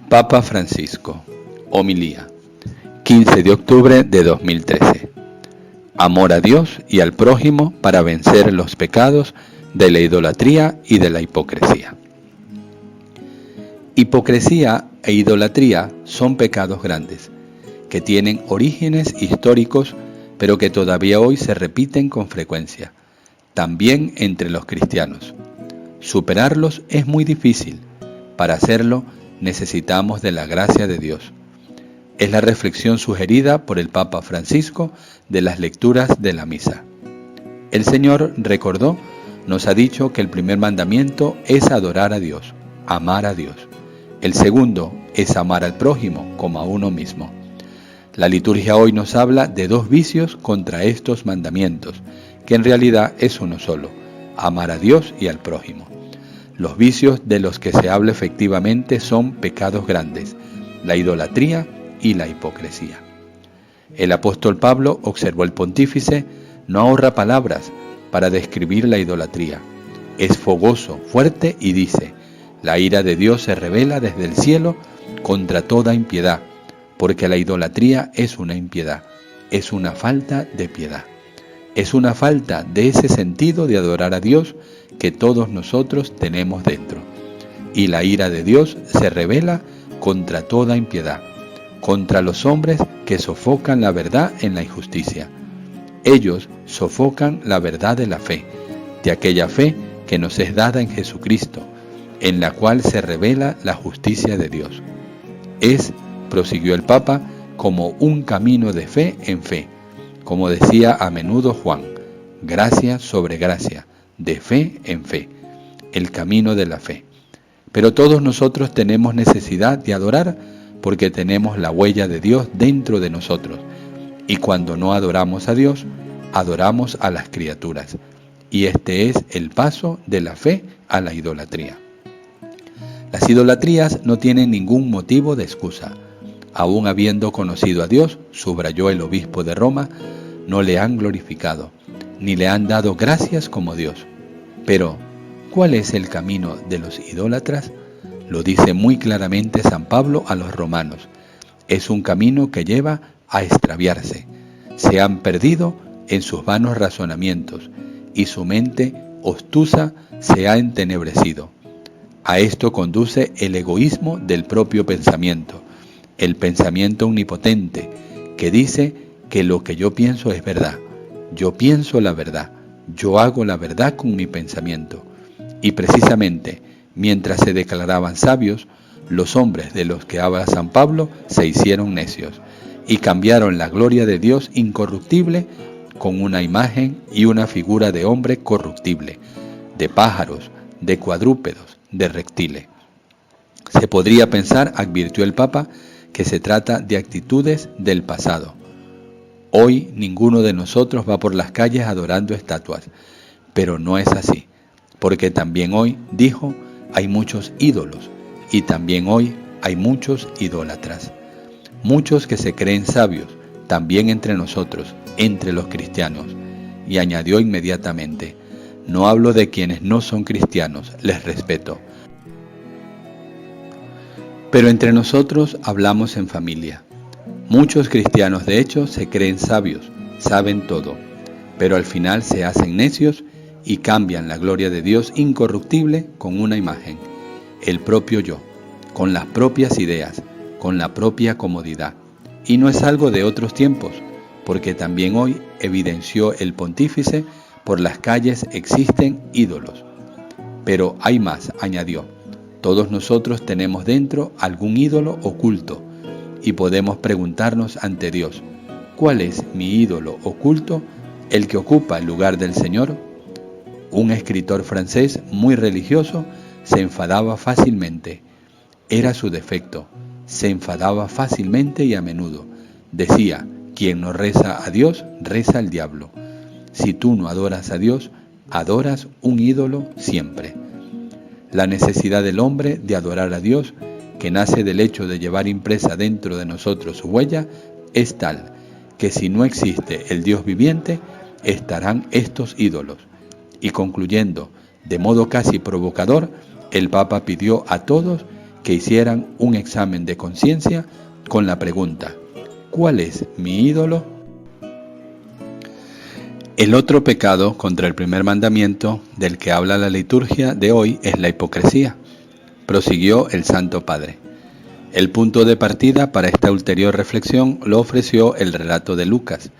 Papa Francisco. Homilía. 15 de octubre de 2013. Amor a Dios y al prójimo para vencer los pecados de la idolatría y de la hipocresía. Hipocresía e idolatría son pecados grandes, que tienen orígenes históricos, pero que todavía hoy se repiten con frecuencia, también entre los cristianos. Superarlos es muy difícil. Para hacerlo, necesitamos de la gracia de Dios. Es la reflexión sugerida por el Papa Francisco de las lecturas de la misa. El Señor recordó, nos ha dicho que el primer mandamiento es adorar a Dios, amar a Dios. El segundo es amar al prójimo como a uno mismo. La liturgia hoy nos habla de dos vicios contra estos mandamientos, que en realidad es uno solo, amar a Dios y al prójimo. Los vicios de los que se habla efectivamente son pecados grandes, la idolatría y la hipocresía. El apóstol Pablo, observó el pontífice, no ahorra palabras para describir la idolatría. Es fogoso, fuerte y dice: la ira de Dios se revela desde el cielo contra toda impiedad, porque la idolatría es una impiedad, es una falta de piedad. Es una falta de ese sentido de adorar a Dios que todos nosotros tenemos dentro. Y la ira de Dios se revela contra toda impiedad, contra los hombres que sofocan la verdad en la injusticia. Ellos sofocan la verdad de la fe, de aquella fe que nos es dada en Jesucristo, en la cual se revela la justicia de Dios. Es, prosiguió el Papa, como un camino de fe en fe, como decía a menudo Juan, gracia sobre gracia, de fe en fe, el camino de la fe. Pero todos nosotros tenemos necesidad de adorar porque tenemos la huella de Dios dentro de nosotros. Y cuando no adoramos a Dios, adoramos a las criaturas. Y este es el paso de la fe a la idolatría. Las idolatrías no tienen ningún motivo de excusa. Aún habiendo conocido a Dios, subrayó el obispo de Roma, no le han glorificado, ni le han dado gracias como Dios. Pero, ¿cuál es el camino de los idólatras? Lo dice muy claramente San Pablo a los romanos. Es un camino que lleva a extraviarse. Se han perdido en sus vanos razonamientos y su mente obtusa se ha entenebrecido. A esto conduce el egoísmo del propio pensamiento, el pensamiento omnipotente, que dice que lo que yo pienso es verdad. Yo pienso la verdad, yo hago la verdad con mi pensamiento. Y precisamente, mientras se declaraban sabios, los hombres de los que habla San Pablo se hicieron necios y cambiaron la gloria de Dios incorruptible con una imagen y una figura de hombre corruptible, de pájaros, de cuadrúpedos, de reptiles. Se podría pensar, advirtió el Papa, que se trata de actitudes del pasado. Hoy ninguno de nosotros va por las calles adorando estatuas, pero no es así, porque también hoy, dijo, hay muchos ídolos, y también hoy hay muchos idólatras. Muchos que se creen sabios, también entre nosotros, entre los cristianos. Y añadió inmediatamente, no hablo de quienes no son cristianos, les respeto. Pero entre nosotros hablamos en familia. Muchos cristianos de hecho se creen sabios, saben todo, pero al final se hacen necios y cambian la gloria de Dios incorruptible con una imagen, el propio yo, con las propias ideas, con la propia comodidad. Y no es algo de otros tiempos, porque también hoy, evidenció el pontífice, por las calles existen ídolos. Pero hay más, añadió, todos nosotros tenemos dentro algún ídolo oculto, y podemos preguntarnos ante Dios, ¿cuál es mi ídolo oculto, el que ocupa el lugar del Señor? Un escritor francés muy religioso se enfadaba fácilmente. Era su defecto, se enfadaba fácilmente y a menudo. Decía, quien no reza a Dios, reza al diablo. Si tú no adoras a Dios, adoras un ídolo siempre. La necesidad del hombre de adorar a Dios, que nace del hecho de llevar impresa dentro de nosotros su huella, es tal que si no existe el Dios viviente, estarán estos ídolos. Y concluyendo, de modo casi provocador, el Papa pidió a todos que hicieran un examen de conciencia con la pregunta: ¿cuál es mi ídolo? El otro pecado contra el primer mandamiento del que habla la liturgia de hoy es la hipocresía, prosiguió el Santo Padre. El punto de partida para esta ulterior reflexión lo ofreció el relato de Lucas,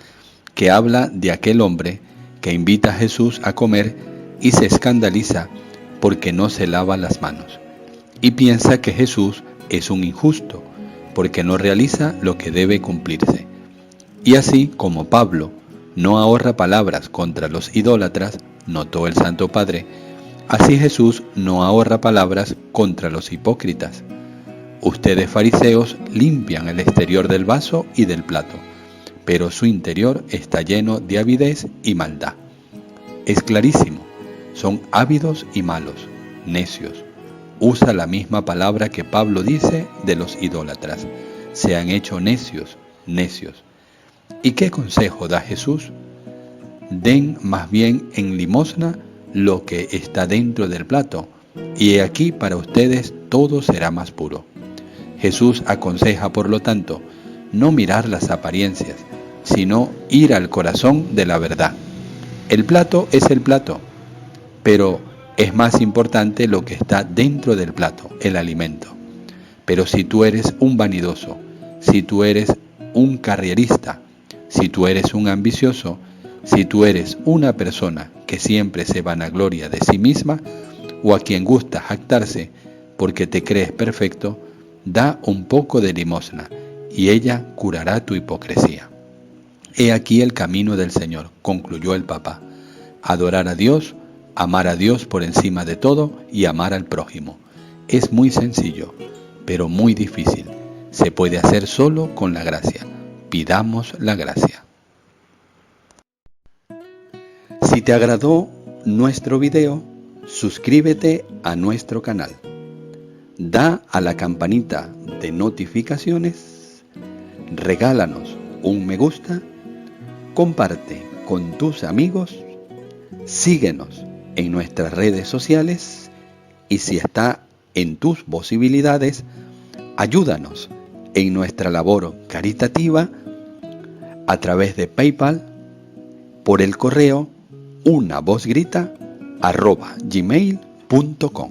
que habla de aquel hombre que invita a Jesús a comer y se escandaliza porque no se lava las manos, y piensa que Jesús es un injusto porque no realiza lo que debe cumplirse. Y así como Pablo no ahorra palabras contra los idólatras, notó el Santo Padre, así Jesús no ahorra palabras contra los hipócritas. Ustedes fariseos limpian el exterior del vaso y del plato, pero su interior está lleno de avidez y maldad. Es clarísimo, son ávidos y malos, necios. Usa la misma palabra que Pablo dice de los idólatras: se han hecho necios, necios. ¿Y qué consejo da Jesús? Den más bien en limosna lo que está dentro del plato, y he aquí para ustedes todo será más puro. Jesús aconseja, por lo tanto, no mirar las apariencias, sino ir al corazón de la verdad. El plato es el plato, pero es más importante lo que está dentro del plato, el alimento. Pero si tú eres un vanidoso, si tú eres un carrierista, si tú eres un ambicioso, si tú eres una persona que siempre se vanagloria de sí misma, o a quien gusta jactarse porque te crees perfecto, da un poco de limosna, y ella curará tu hipocresía. He aquí el camino del Señor, concluyó el Papa: adorar a Dios, amar a Dios por encima de todo y amar al prójimo. Es muy sencillo, pero muy difícil. Se puede hacer solo con la gracia. Pidamos la gracia. Si te agradó nuestro video, suscríbete a nuestro canal. Da a la campanita de notificaciones, regálanos un me gusta, comparte con tus amigos, síguenos en nuestras redes sociales y si está en tus posibilidades, ayúdanos en nuestra labor caritativa a través de PayPal, por el correo unavozgrita@gmail.com.